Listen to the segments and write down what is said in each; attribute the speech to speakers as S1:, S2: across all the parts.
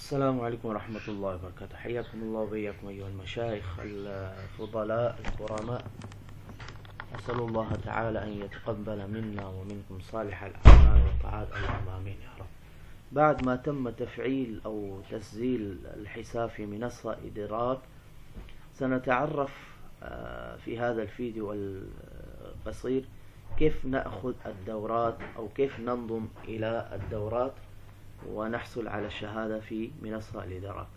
S1: السلام عليكم ورحمة الله وبركاته. حياكم الله وبياكم أيها المشايخ الفضلاء الكرماء. أسأل الله تعالى أن يتقبل منا ومنكم صالح الأعمال والطاعات، اللهم آمين يا رب. بعد ما تم تفعيل أو تسجيل الحساب في منصة إدراك، سنتعرف في هذا الفيديو القصير كيف نأخذ الدورات أو كيف ننضم إلى الدورات ونحصل على الشهادة في منصة الإدراك.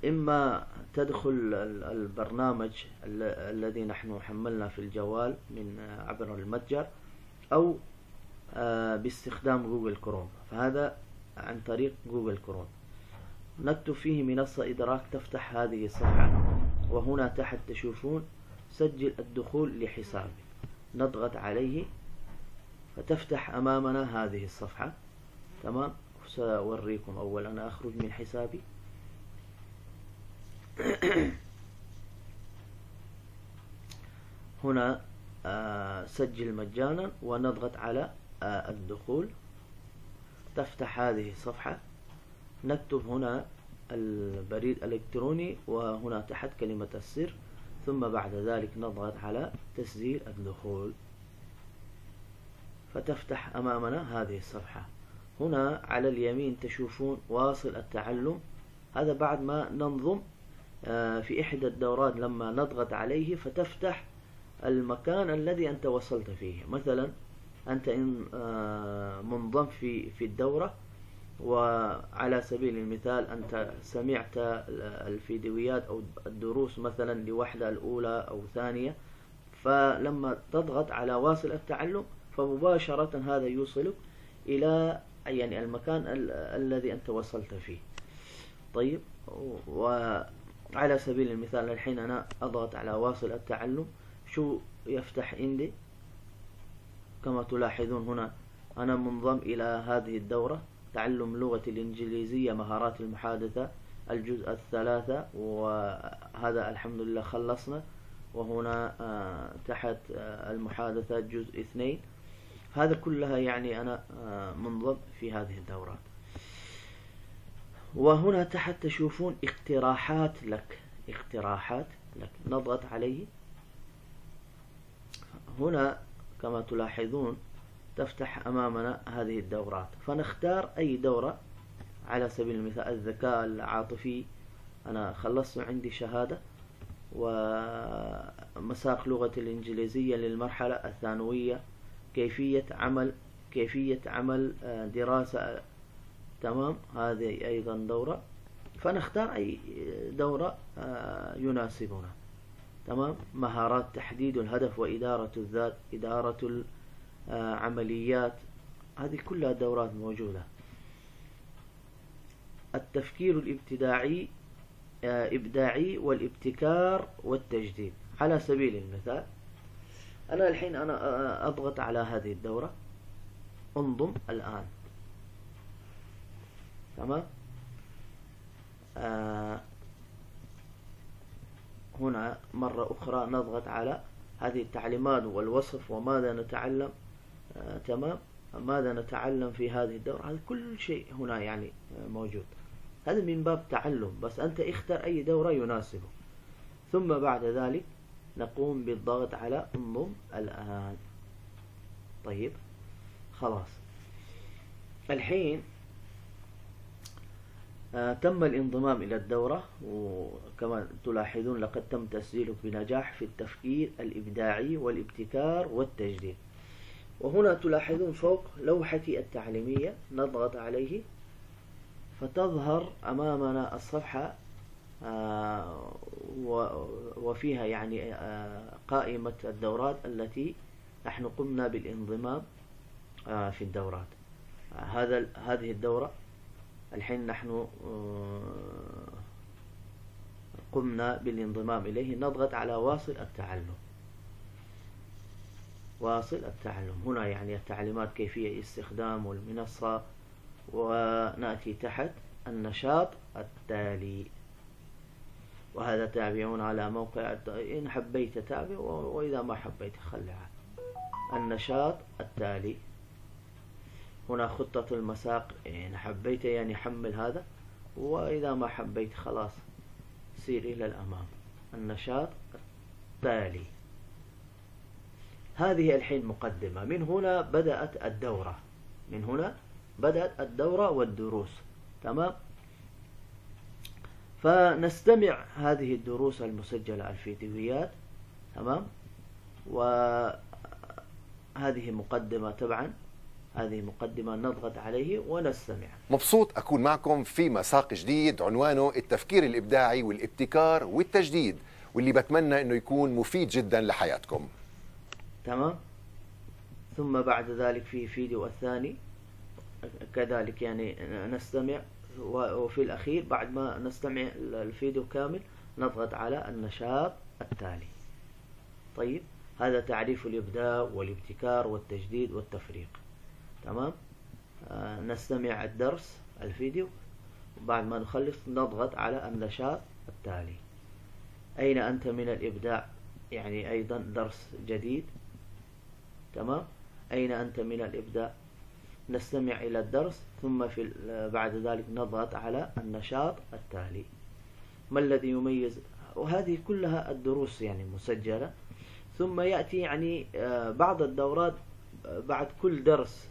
S1: إما تدخل البرنامج الذي نحن حملنا في الجوال من عبر المتجر، أو باستخدام جوجل كروم. فهذا عن طريق جوجل كروم، نكتب فيه منصة إدراك، تفتح هذه الصفحة، وهنا تحت تشوفون سجل الدخول لحسابي، نضغط عليه فتفتح أمامنا هذه الصفحة. تمام، سأوريكم أولا أخرج من حسابي. هنا سجل مجانا، ونضغط على الدخول، تفتح هذه الصفحة، نكتب هنا البريد الإلكتروني، وهنا تحت كلمة السر، ثم بعد ذلك نضغط على تسجيل الدخول، فتفتح أمامنا هذه الصفحة. هنا على اليمين تشوفون واصل التعلم، هذا بعد ما ننضم في إحدى الدورات. لما نضغط عليه فتفتح المكان الذي أنت وصلت فيه. مثلا أنت منضم في الدورة، وعلى سبيل المثال أنت سمعت الفيديوهات أو الدروس مثلا لوحدة الأولى أو ثانية، فلما تضغط على واصل التعلم فمباشرة هذا يوصلك إلى المكان الذي أنت وصلت فيه. طيب، وعلى سبيل المثال الحين أنا أضغط على واصل التعلم، شو يفتح عندي؟ كما تلاحظون هنا أنا منضم إلى هذه الدورة، تعلم لغة الإنجليزية مهارات المحادثة الجزء الثلاثة، وهذا الحمد لله خلصنا. وهنا تحت المحادثة جزء 2. هذا كلها أنا منضم في هذه الدورات. وهنا تحت تشوفون اقتراحات لك، نضغط عليه. هنا كما تلاحظون تفتح أمامنا هذه الدورات، فنختار أي دورة. على سبيل المثال الذكاء العاطفي، أنا خلصت عندي شهادة، ومساق لغة الإنجليزية للمرحلة الثانوية، كيفية عمل دراسة. تمام، هذه أيضا دورة، فنختار أي دورة يناسبنا. تمام، مهارات تحديد الهدف وإدارة الذات، إدارة العمليات، هذه كلها دورات موجودة. التفكير الإبداعي والابتكار والتجديد. على سبيل المثال أنا الحين أضغط على هذه الدورة، انضم الآن. تمام، هنا مرة أخرى نضغط على هذه التعليمات والوصف وماذا نتعلم. تمام، ماذا نتعلم في هذه الدورة، هذا كل شيء هنا موجود. هذا من باب تعلم، بس أنت اختر أي دورة يناسبه. ثم بعد ذلك نقوم بالضغط على انضم الآن. طيب، خلاص الحين تم الانضمام إلى الدورة، وكما تلاحظون لقد تم تسجيلك بنجاح في التفكير الإبداعي والابتكار والتجديد. وهنا تلاحظون فوق لوحتي التعليمية، نضغط عليه فتظهر أمامنا الصفحة، وفيها قائمة الدورات التي نحن قمنا بالانضمام في الدورات. هذه الدورة الحين نحن قمنا بالانضمام إليه، نضغط على واصل التعلم. هنا التعليمات كيفية استخدام المنصة، ونأتي تحت النشاط التالي، وهذا تابعون على موقع، إن حبيت تابع، وإذا ما حبيت خلي عاد. النشاط التالي، هنا خطة المساق، إن حبيت يعني حمل هذا، وإذا ما حبيت خلاص سير إلى الأمام. النشاط التالي. هذه الحين مقدمة. من هنا بدأت الدورة، من هنا بدأت الدورة والدروس. تمام. فنستمع هذه الدروس المسجلة الفيديوهات. تمام. وهذه مقدمة طبعا، هذه مقدمة نضغط عليه ونستمع.
S2: مبسوط أكون معكم في مساق جديد عنوانه التفكير الإبداعي والابتكار والتجديد، واللي بتمنى أنه يكون مفيد جدا لحياتكم.
S1: تمام. ثم بعد ذلك في فيديو الثاني كذلك يعني نستمع، وفي الأخير بعد ما نستمع الفيديو كامل نضغط على النشاط التالي. طيب، هذا تعريف الإبداع والابتكار والتجديد والتفريق. تمام. نستمع الدرس الفيديو، وبعد ما نخلص نضغط على النشاط التالي. أين أنت من الإبداع، يعني أيضا درس جديد. تمام. أين أنت من الإبداع، نستمع إلى الدرس، ثم بعد ذلك نضغط على النشاط التالي. ما الذي يميز، وهذه كلها الدروس يعني مسجلة. ثم يأتي يعني بعض الدورات بعد كل درس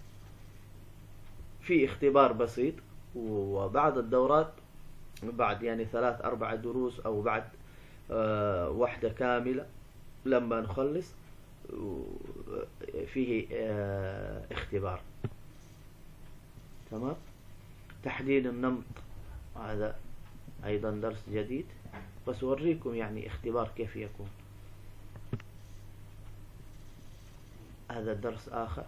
S1: في اختبار بسيط، وبعض الدورات بعد يعني 3-4 دروس أو بعد واحدة كاملة لما نخلص فيه اختبار. تمام. تحديد النمط، هذا أيضا درس جديد، بس أوريكم يعني اختبار كيف يكون. هذا درس آخر،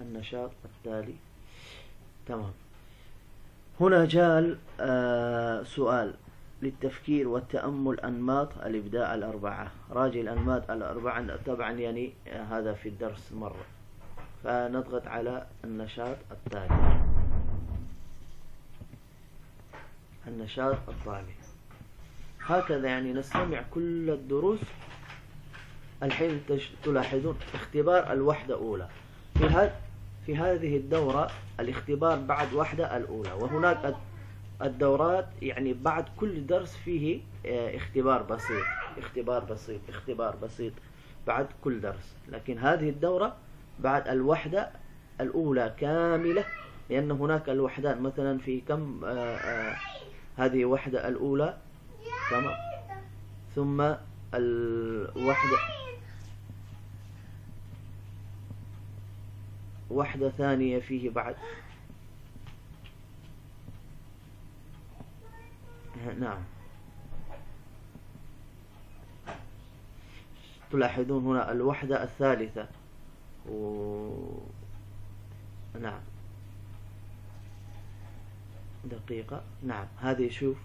S1: النشاط التالي. تمام. هنا جاء سؤال للتفكير والتأمل، أنماط الإبداع الأربعة. راجع الأنماط الأربعة طبعا يعني هذا في الدرس مرة. فنضغط على النشاط التالي. النشاط التالي هكذا يعني نستمع كل الدروس. الحين تلاحظون اختبار الوحدة الأولى في هذه الدورة، الاختبار بعد وحدة الأولى، وهناك الدورات يعني بعد كل درس فيه اختبار بسيط، اختبار بسيط، اختبار بسيط بعد كل درس. لكن هذه الدورة بعد الوحدة الأولى كاملة، لأن هناك الوحدات مثلا في كم هذه وحدة الأولى. تمام. ثم الوحدة وحدة ثانية فيه بعد. نعم. تلاحظون هنا الوحدة الثالثة نعم، دقيقة. نعم، هذه شوف،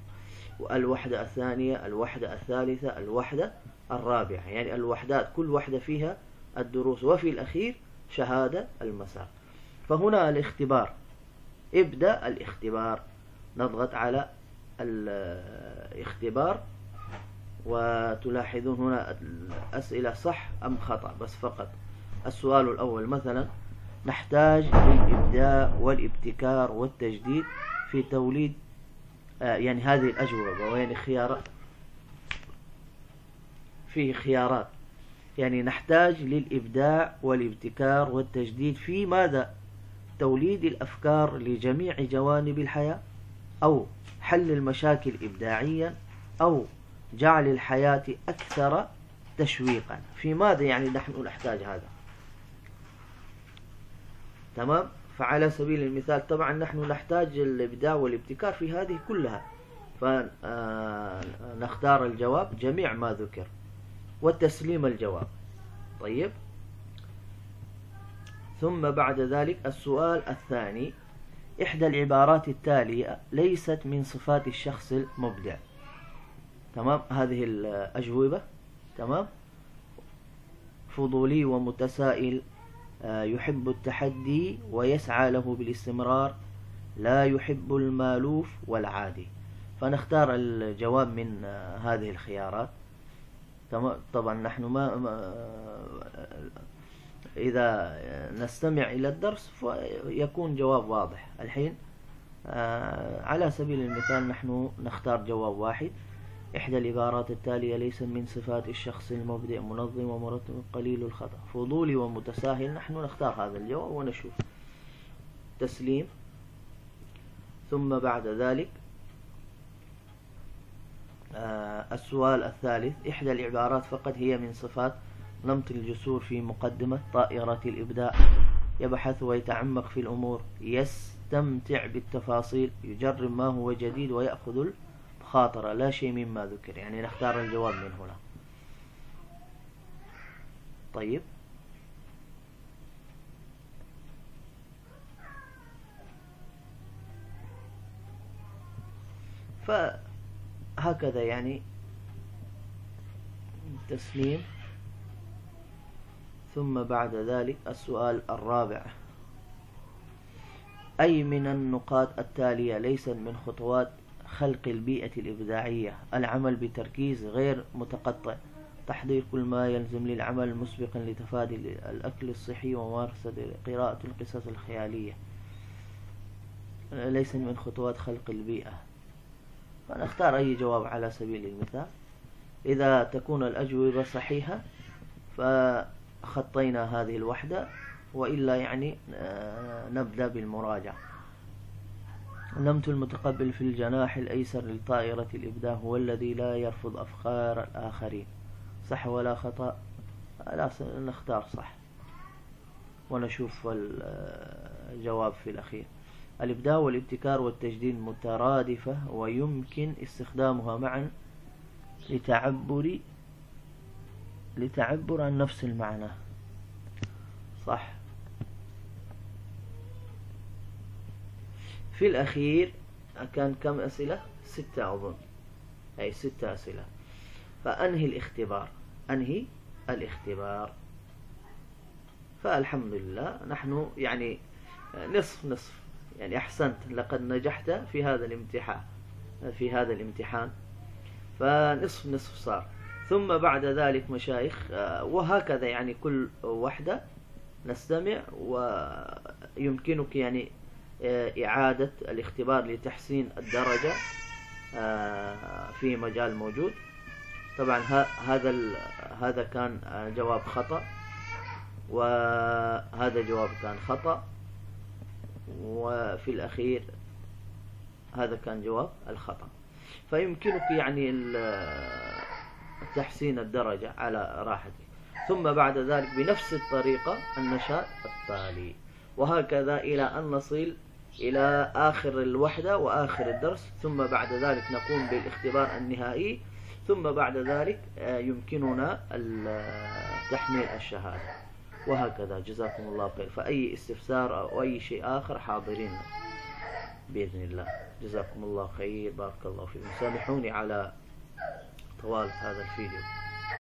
S1: الوحدة الثانية، الوحدة الثالثة، الوحدة الرابعة، يعني الوحدات كل وحدة فيها الدروس، وفي الأخير شهادة المساق. فهنا الاختبار، ابدأ الاختبار، نضغط على الاختبار، وتلاحظون هنا الأسئلة صح أم خطأ بس فقط. السؤال الأول مثلا: نحتاج للإبداع والابتكار والتجديد في توليد يعني هذه الأجوبة، ويعني خيارات، فيه خيارات، يعني نحتاج للإبداع والابتكار والتجديد في ماذا؟ توليد الأفكار لجميع جوانب الحياة، أو حل المشاكل إبداعيا، أو جعل الحياة أكثر تشويقا. في ماذا يعني نحن نحتاج هذا؟ تمام. فعلى سبيل المثال طبعا نحن نحتاج الإبداع والابتكار في هذه كلها، فنختار الجواب جميع ما ذكر وتسليم الجواب. طيب، ثم بعد ذلك السؤال الثاني: إحدى العبارات التالية ليست من صفات الشخص المبدع. تمام. هذه الأجوبة. تمام. فضولي ومتسائل، يحب التحدي ويسعى له بالاستمرار، لا يحب المألوف والعادي. فنختار الجواب من هذه الخيارات. طبعا نحن إذا نستمع إلى الدرس فيكون جواب واضح. الحين على سبيل المثال نحن نختار جواب واحد: إحدى العبارات التالية ليس من صفات الشخص المبدع منظم ومرتب قليل الخطأ فضولي ومتساهل. نحن نختار هذا الجواب ونشوف. تسليم. ثم بعد ذلك السؤال الثالث: إحدى العبارات فقط هي من صفات نمط الجسور في مقدمة طائرة الإبداع. يبحث ويتعمق في الأمور، يستمتع بالتفاصيل، يجرب ما هو جديد، ويأخذ الخاطرة. لا شيء مما ذكر، يعني نختار الجواب من هنا. طيب، فهكذا يعني تسليم. ثم بعد ذلك السؤال الرابع: أي من النقاط التالية ليست من خطوات خلق البيئة الإبداعية؟ العمل بتركيز غير متقطع، تحضير كل ما يلزم للعمل مسبقا لتفادي الأكل الصحي، وممارسة قراءة القصص الخيالية. ليس من خطوات خلق البيئة. فنختار أي جواب على سبيل المثال. إذا تكون الأجوبة صحيحة فخطينا هذه الوحدة، وإلا يعني نبدأ بالمراجعة. النمط المتقبل في الجناح الأيسر لطائرة الإبداع هو الذي لا يرفض أفكار الآخرين. صح ولا خطأ؟ لا، نختار صح ونشوف الجواب في الأخير. الإبداع والابتكار والتجديد مترادفة ويمكن استخدامها معا لتعبر عن نفس المعنى. صح. في الأخير كان كم أسئلة؟ 6 أظن، أي 6 أسئلة. فأنهي الاختبار. أنهي الاختبار. فالحمد لله نحن يعني نصف، يعني أحسنت، لقد نجحت في هذا الامتحان، فنصف صار. ثم بعد ذلك مشايخ، وهكذا يعني كل وحدة نستمع، ويمكنك يعني إعادة الاختبار لتحسين الدرجة في مجال موجود. طبعا هذا كان جواب خطأ، وهذا جواب كان خطأ، وفي الأخير هذا كان جواب الخطأ. فيمكنك يعني تحسين الدرجة على راحتك. ثم بعد ذلك بنفس الطريقة النشاط التالي، وهكذا إلى أن نصل إلى آخر الوحدة وآخر الدرس. ثم بعد ذلك نقوم بالاختبار النهائي، ثم بعد ذلك يمكننا تحميل الشهادة. وهكذا. جزاكم الله خير. فأي استفسار أو أي شيء آخر حاضرين بإذن الله. جزاكم الله خير. بارك الله فيكم. سامحوني على طوال هذا الفيديو.